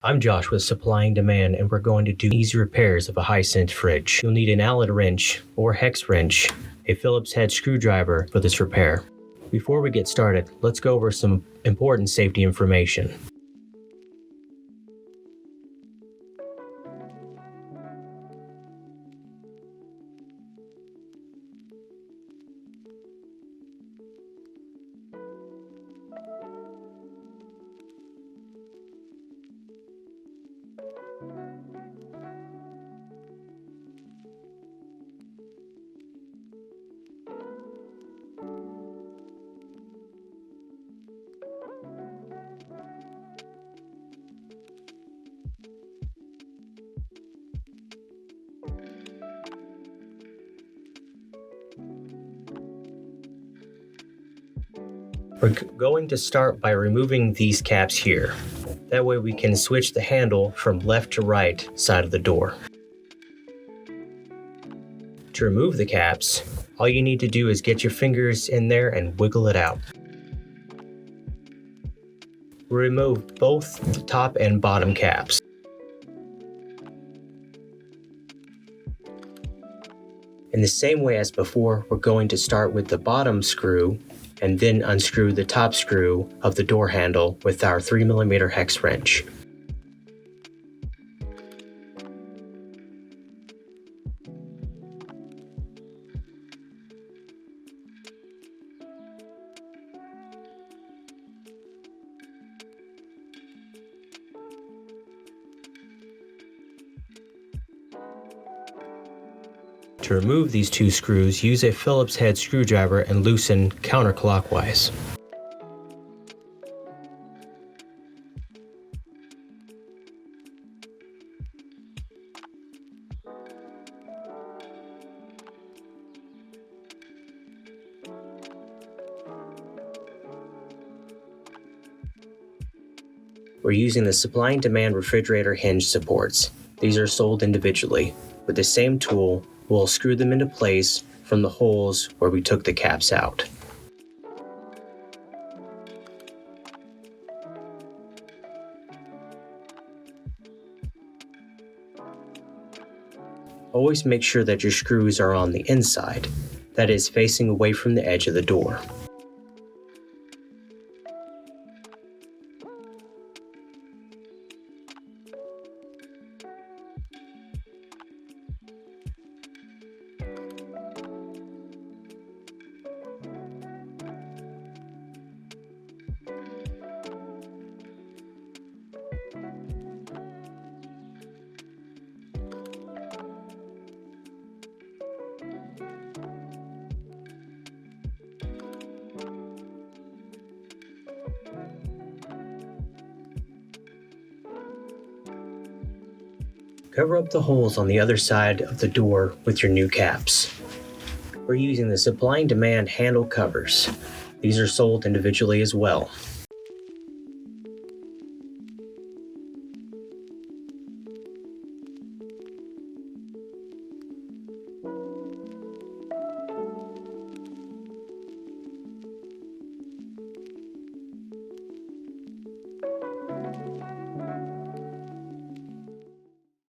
I'm Josh with Supply and Demand, and we're going to do easy repairs of a Hisense fridge. You'll need an Allen wrench or hex wrench, a Phillips head screwdriver for this repair. Before we get started, let's go over some important safety information. We're going to start by removing these caps here. That way we can switch the handle from left to right side of the door. To remove the caps, all you need to do is get your fingers in there and wiggle it out. Remove both the top and bottom caps. In the same way as before, we're going to start with the bottom screw and then unscrew the top screw of the door handle with our 3mm hex wrench. To remove these two screws, use a Phillips head screwdriver and loosen counterclockwise. We're using the Supply and Demand refrigerator hinge supports. These are sold individually. With the same tool, we'll screw them into place from the holes where we took the caps out. Always make sure that your screws are on the inside, that is, facing away from the edge of the door. Cover up the holes on the other side of the door with your new caps. We're using the Supply and Demand handle covers. These are sold individually as well.